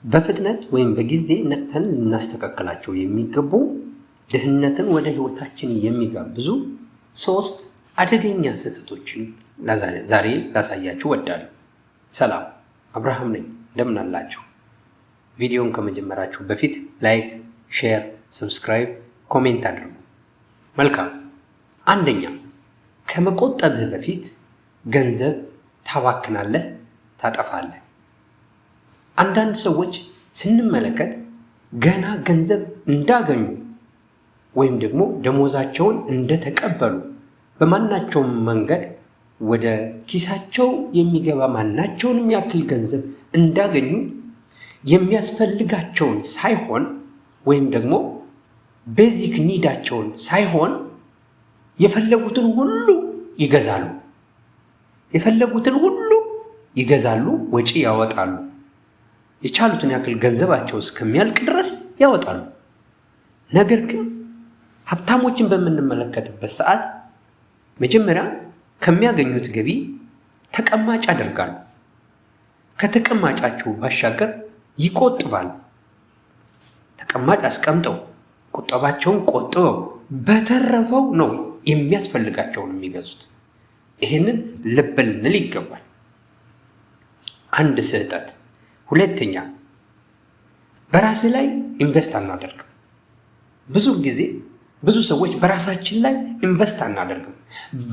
በፍጥነት ወይም በጊዜ ነቅተን ልናስተካክላቸው የሚገቡ ድህነትን ወደ ህይወታችን የሚጋብዙ 3 አደገኛ ስህተቶችን ዛሬ ላሳያችሁ እወዳለሁ። ሰላም፣ አብርሃም ነኝ። እንደምን አላችሁ? ቪዲዮውን ከመጀመራችሁ በፊት ላይክ፣ ሼር፣ ሰብስክራይብ፣ ኮሜንት አድርጉ። መልካም። አንደኛ፣ ከመቆጠብህ በፊት ገንዘብ ታባክናለህ፣ ታጠፋለህ። አንዳንድ ሰዎች ስንመለከት ገና ገንዘብ እንዳገኙ ወይም ደግሞ ደሞዛቸውን እንደተቀበሉ በማናቸውም መንገድ ወደ ኪሳቸው የሚገባ ማናቸውንም ያክል ገንዘብ እንዳገኙ የሚያስፈልጋቸውን ሳይሆን ወይም ደግሞ ቤዚክ ኒዳቸውን ሳይሆን የፈለጉትን ሁሉ ይገዛሉ። ወጪ ያወጣሉ። የቻሉትን ያክል ገንዘባቸው እስከሚያልቅ ድረስ ያወጣሉ። ነገር ግን ሀብታሞችን በምንመለከትበት ሰዓት መጀመሪያ ከሚያገኙት ገቢ ተቀማጭ ያደርጋሉ። ከተቀማጫቸው ባሻገር ይቆጥባሉ። ተቀማጭ አስቀምጠው ቁጠባቸውን ቆጥበው በተረፈው ነው የሚያስፈልጋቸውን የሚገዙት። ይህንን ልብ ልንል ይገባል። አንድ ስህተት። ሁለተኛ፣ በራስህ ላይ ኢንቨስት አናደርግም። ብዙ ጊዜ ብዙ ሰዎች በራሳችን ላይ ኢንቨስት አናደርግም።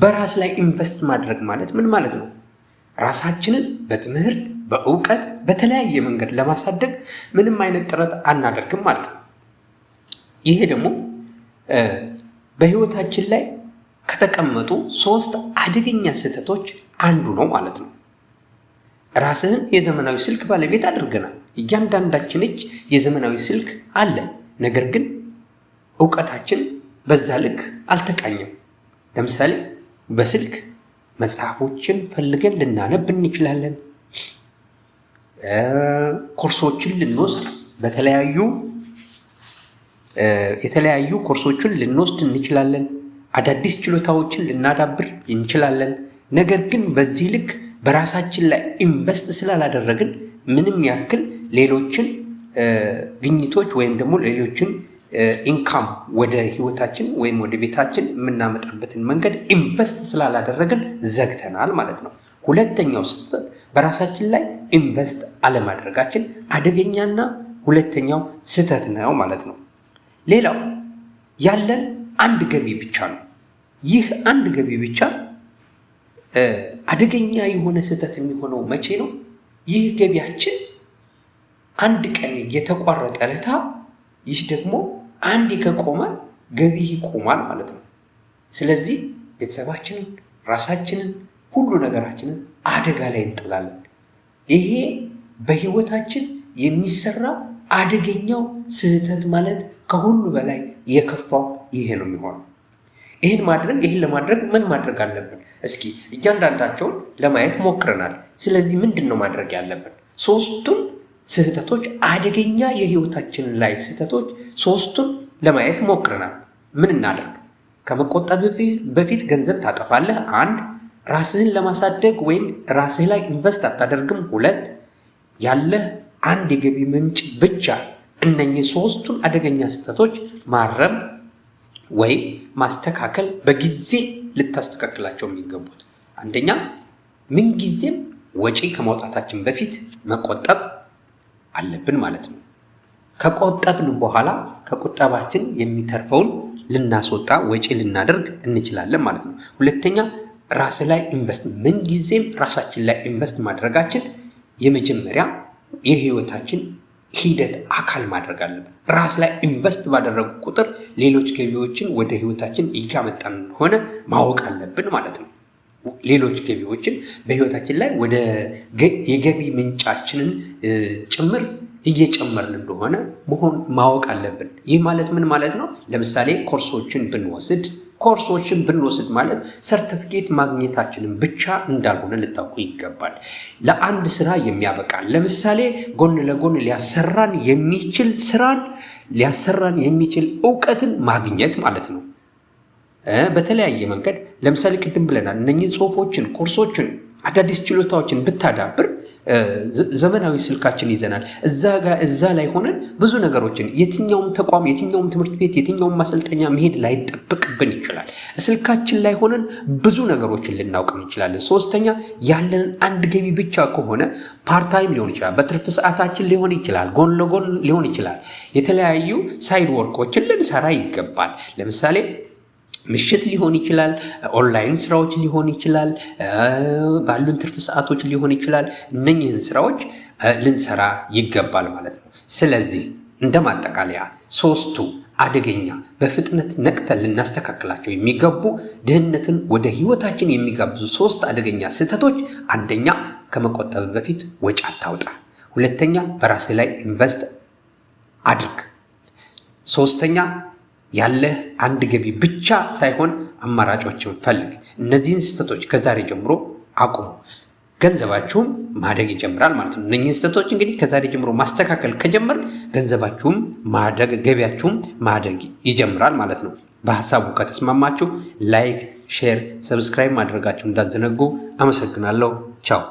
በራስ ላይ ኢንቨስት ማድረግ ማለት ምን ማለት ነው? ራሳችንን በትምህርት፣ በእውቀት፣ በተለያየ መንገድ ለማሳደግ ምንም አይነት ጥረት አናደርግም ማለት ነው። ይሄ ደግሞ በህይወታችን ላይ ከተቀመጡ 3 አደገኛ ስህተቶች አንዱ ነው ማለት ነው። ራስህን የዘመናዊ ስልክ ባለቤት አድርገናል። እያንዳንዳችን እጅ የዘመናዊ ስልክ አለ። ነገር ግን እውቀታችን በዛ ልክ አልተቃኘም። ለምሳሌ በስልክ መጽሐፎችን ፈልገን ልናነብ እንችላለን። ኮርሶችን ልንወስድ የተለያዩ ኮርሶችን ልንወስድ እንችላለን። አዳዲስ ችሎታዎችን ልናዳብር እንችላለን። ነገር ግን በዚህ ልክ በራሳችን ላይ ኢንቨስት ስላላደረግን ምንም ያክል ሌሎችን ግኝቶች ወይም ደግሞ ሌሎችን ኢንካም ወደ ህይወታችን ወይም ወደ ቤታችን የምናመጣበትን መንገድ ኢንቨስት ስላላደረግን ዘግተናል ማለት ነው። ሁለተኛው ስህተት በራሳችን ላይ ኢንቨስት አለማድረጋችን አደገኛና ሁለተኛው ስህተት ነው ማለት ነው። ሌላው ያለን አንድ ገቢ ብቻ ነው። ይህ አንድ ገቢ ብቻ አደገኛ የሆነ ስህተት የሚሆነው መቼ ነው? ይህ ገቢያችን አንድ ቀን የተቋረጠ ዕለት፣ ይህ ደግሞ አንድ ከቆመ ገቢ ይቆማል ማለት ነው። ስለዚህ ቤተሰባችንን፣ ራሳችንን፣ ሁሉ ነገራችንን አደጋ ላይ እንጥላለን። ይሄ በህይወታችን የሚሰራ አደገኛው ስህተት ማለት ከሁሉ በላይ የከፋው ይሄ ነው የሚሆነው። ይህን ለማድረግ ምን ማድረግ አለብን? እስኪ እያንዳንዳቸውን ለማየት ሞክረናል። ስለዚህ ምንድን ነው ማድረግ ያለብን? 3ቱን ስህተቶች፣ አደገኛ የህይወታችን ላይ ስህተቶች 3ቱን ለማየት ሞክረናል። ምን እናደርግ? ከመቆጠብ በፊት ገንዘብ ታጠፋለህ። 1 ራስህን ለማሳደግ ወይም ራስህ ላይ ኢንቨስት አታደርግም። 2 ያለህ አንድ የገቢ ምንጭ ብቻ። እነኚህ 3ቱን አደገኛ ስህተቶች ማረም ወይም ማስተካከል በጊዜ ልታስተካክላቸው የሚገቡት። አንደኛ፣ ምንጊዜም ወጪ ከማውጣታችን በፊት መቆጠብ አለብን ማለት ነው። ከቆጠብን በኋላ ከቁጠባችን የሚተርፈውን ልናስወጣ ወጪ ልናደርግ እንችላለን ማለት ነው። ሁለተኛ፣ ራስ ላይ ኢንቨስት፣ ምንጊዜም ራሳችን ላይ ኢንቨስት ማድረጋችን የመጀመሪያ የህይወታችን ሂደት አካል ማድረግ አለብን። ራስ ላይ ኢንቨስት ባደረጉ ቁጥር ሌሎች ገቢዎችን ወደ ህይወታችን እያመጣን እንደሆነ ማወቅ አለብን ማለት ነው። ሌሎች ገቢዎችን በህይወታችን ላይ ወደ የገቢ ምንጫችንን ጭምር እየጨመርን እንደሆነ ማወቅ አለብን። ይህ ማለት ምን ማለት ነው? ለምሳሌ ኮርሶችን ብንወስድ ማለት ሰርቲፊኬት ማግኘታችንን ብቻ እንዳልሆነ ልታውቁ ይገባል። ለአንድ ስራ የሚያበቃን፣ ለምሳሌ ጎን ለጎን ሊያሰራን የሚችል እውቀትን ማግኘት ማለት ነው። በተለያየ መንገድ ለምሳሌ ቅድም ብለናል፣ እነኚህ ጽሁፎችን፣ ኮርሶችን አዳዲስ ችሎታዎችን ብታዳብር ዘመናዊ ስልካችን ይዘናል። እዛ ላይ ሆነን ብዙ ነገሮችን የትኛውም ተቋም፣ የትኛውም ትምህርት ቤት፣ የትኛውም ማሰልጠኛ መሄድ ላይጠበቅብን ይችላል። ስልካችን ላይ ሆነን ብዙ ነገሮችን ልናውቅ እንችላለን። ሶስተኛ ያለንን አንድ ገቢ ብቻ ከሆነ ፓርታይም ሊሆን ይችላል፣ በትርፍ ሰዓታችን ሊሆን ይችላል፣ ጎን ለጎን ሊሆን ይችላል። የተለያዩ ሳይድ ወርኮችን ልንሰራ ይገባል። ለምሳሌ ምሽት ሊሆን ይችላል፣ ኦንላይን ስራዎች ሊሆን ይችላል፣ ባሉን ትርፍ ሰዓቶች ሊሆን ይችላል። እነኚህን ስራዎች ልንሰራ ይገባል ማለት ነው። ስለዚህ እንደ ማጠቃለያ ሶስቱ አደገኛ በፍጥነት ነቅተን ልናስተካክላቸው የሚገቡ ድህነትን ወደ ህይወታችን የሚጋብዙ ሶስት አደገኛ ስህተቶች፣ አንደኛ ከመቆጠብ በፊት ወጪ አታውጣ፣ ሁለተኛ በራስህ ላይ ኢንቨስት አድርግ፣ ሶስተኛ ያለህ አንድ ገቢ ብቻ ሳይሆን አማራጮችን ፈልግ። እነዚህን ስህተቶች ከዛሬ ጀምሮ አቁሙ። ገንዘባችሁም ማደግ ይጀምራል ማለት ነው። እነዚህን ስህተቶች እንግዲህ ከዛሬ ጀምሮ ማስተካከል ከጀመር ገንዘባችሁም ማደግ፣ ገቢያችሁም ማደግ ይጀምራል ማለት ነው። በሀሳቡ ከተስማማችሁ ላይክ፣ ሼር፣ ሰብስክራይብ ማድረጋችሁ እንዳትዘነጉ። አመሰግናለሁ። ቻው።